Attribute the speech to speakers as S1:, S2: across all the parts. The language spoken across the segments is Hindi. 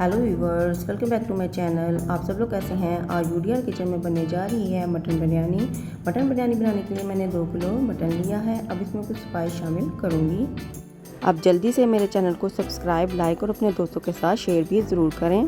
S1: Hello viewers, welcome back to my channel. आप सब लोग कैसे हैं। आज यूडीआर किचन में बनने जा रही है मटन बिरयानी। मटन बिरयानी बनाने के लिए मैंने 2 किलो मटन लिया है। अब इसमें कुछ स्पाइस शामिल करूंगी। आप जल्दी से मेरे चैनल को सब्सक्राइब, लाइक और अपने दोस्तों के साथ शेयर भी ज़रूर करें।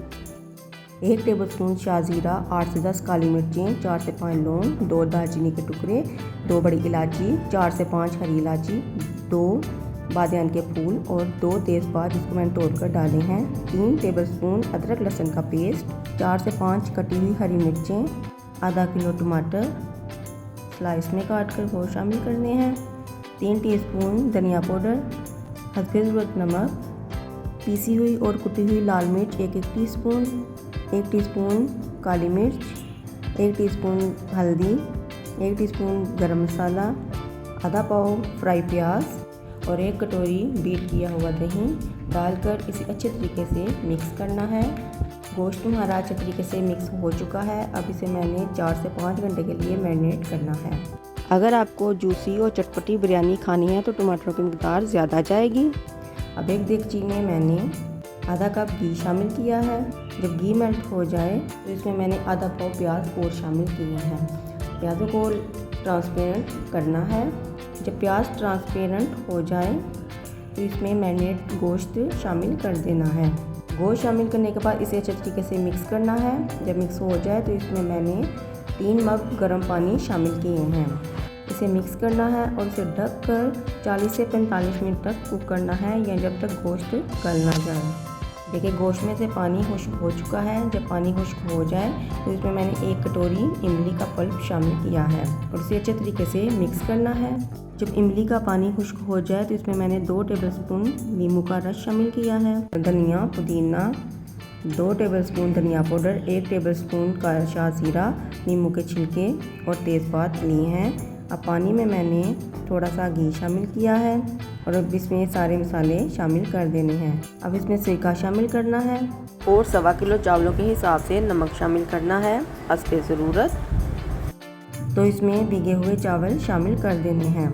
S1: 1 टेबलस्पून शाहजीरा, 8 से 10 काली मिर्चें, 4 से 5 लौंग, 2 दालचीनी के टुकड़े, 2 बड़ी इलायची, 4 से 5 हरी इलायची, 2 बादियान के फूल और 2 तेज़पात जिसको मैंने तोड़कर डाले हैं, 3 टेबलस्पून अदरक लहसुन का पेस्ट, 4 से 5 कटी हुई हरी मिर्चें, आधा किलो टमाटर स्लाइस में काट कर वो शामिल करने हैं, 3 टीस्पून धनिया पाउडर, हस्बे ज़रूरत नमक, पीसी हुई और कुटी हुई लाल मिर्च 1-1 टीस्पून, 1 टीस्पून काली मिर्च, 1 टीस्पून हल्दी, 1 टीस्पून गरम मसाला, आधा पाव फ्राई प्याज और 1 कटोरी बीट किया हुआ दही डालकर इसे अच्छे तरीके से मिक्स करना है। गोश्त हमारा अच्छे तरीके से मिक्स हो चुका है। अब इसे मैंने 4 से 5 घंटे के लिए मैरिनेट करना है। अगर आपको जूसी और चटपटी बिरयानी खानी है तो टमाटरों की मिकदार ज़्यादा जाएगी। अब एक देगची में मैंने आधा कप घी शामिल किया है। जब घी मेल्ट हो जाए तो इसमें मैंने आधा पाव प्याज और शामिल किए हैं। प्याज़ों को ट्रांसपेरेंट करना है। जब प्याज ट्रांसपेरेंट हो जाए तो इसमें मैरिनेट गोश्त शामिल कर देना है। गोश्त शामिल करने के बाद इसे अच्छे तरीके से मिक्स करना है। जब मिक्स हो जाए तो इसमें मैंने 3 मग गर्म पानी शामिल किए हैं। इसे मिक्स करना है और इसे ढककर 40 से 45 मिनट तक कुक करना है या जब तक गोश्त गल ना जाए। देखिए गोश्त में से पानी खुश्क हो चुका है। जब पानी खुश्क हो जाए तो इसमें मैंने 1 कटोरी इमली का पल्प शामिल किया है और इसे अच्छे तरीके से मिक्स करना है। जब इमली का पानी खुश्क हो जाए तो इसमें मैंने 2 टेबलस्पून नींबू का रस शामिल किया है। धनिया पुदीना, 2 टेबलस्पून धनिया पाउडर, 1 टेबलस्पून का शाहजीरा, नींबू के छिलके और तेज़पात लिए हैं। अब पानी में मैंने थोड़ा सा घी शामिल किया है और अब इसमें सारे मसाले शामिल कर देने हैं। अब इसमें सिरका शामिल करना है और 1.25 किलो चावलों के हिसाब से नमक शामिल करना है हस्बे ज़रूरत। तो इसमें भीगे हुए चावल शामिल कर देने हैं।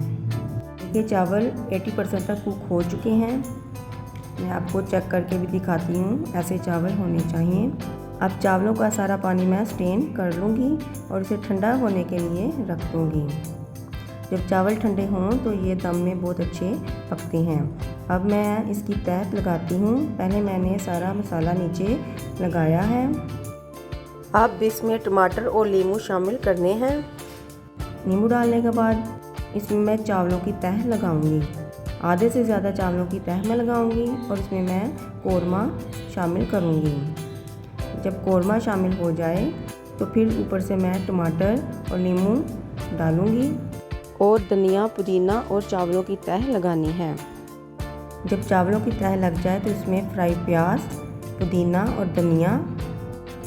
S1: ये चावल 80% तक कुक हो चुके हैं। मैं आपको चेक करके भी दिखाती हूँ, ऐसे चावल होने चाहिए। अब चावलों का सारा पानी मैं स्ट्रेन कर लूँगी और इसे ठंडा होने के लिए रख दूँगी। जब चावल ठंडे हों तो ये दम में बहुत अच्छे पकते हैं। अब मैं इसकी तह लगाती हूँ। पहले मैंने सारा मसाला नीचे लगाया है। अब इसमें टमाटर और नींबू शामिल करने हैं। नींबू डालने के बाद इसमें मैं चावलों की तह लगाऊंगी। आधे से ज़्यादा चावलों की तह में लगाऊंगी और इसमें मैं कोरमा शामिल करूंगी। जब कोरमा शामिल हो जाए तो फिर ऊपर से मैं टमाटर और नींबू डालूंगी और धनिया पुदीना और चावलों की तह लगानी है। जब चावलों की तह लग जाए तो इसमें फ्राई प्याज, पुदीना और धनिया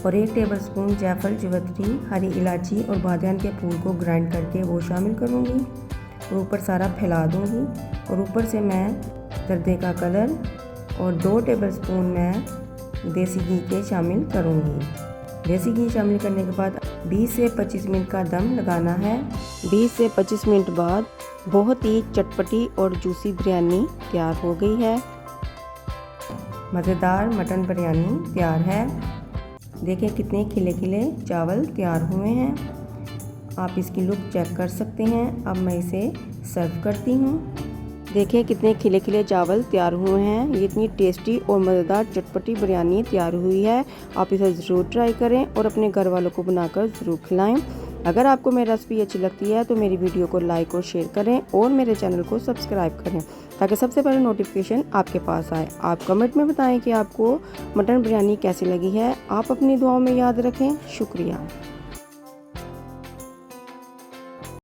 S1: और 1 टेबलस्पून जायफल, जावित्री, हरी इलायची और बादियान के फूल को ग्राइंड करके वो शामिल करूँगी और ऊपर सारा फैला दूँगी। और ऊपर से मैं जर्दे का कलर और 2 टेबलस्पून मैं देसी घी के शामिल करूँगी। देसी घी शामिल करने के बाद 20 से 25 मिनट का दम लगाना है। 20 से 25 मिनट बाद बहुत ही चटपटी और जूसी बिरयानी तैयार हो गई है। मज़ेदार मटन बिरयानी तैयार है। देखिए कितने खिले खिले चावल तैयार हुए हैं। आप इसकी लुक चेक कर सकते हैं। अब मैं इसे सर्व करती हूँ। देखें कितने खिले खिले चावल तैयार हुए हैं। ये इतनी टेस्टी और मज़ेदार चटपटी बिरयानी तैयार हुई है। आप इसे ज़रूर ट्राई करें और अपने घर वालों को बनाकर ज़रूर खिलाएं। अगर आपको मेरी रेसिपी अच्छी लगती है तो मेरी वीडियो को लाइक और शेयर करें और मेरे चैनल को सब्सक्राइब करें ताकि सबसे पहले नोटिफिकेशन आपके पास आए। आप कमेंट में बताएं कि आपको मटन बिरयानी कैसी लगी है। आप अपनी दुआओं में याद रखें। शुक्रिया।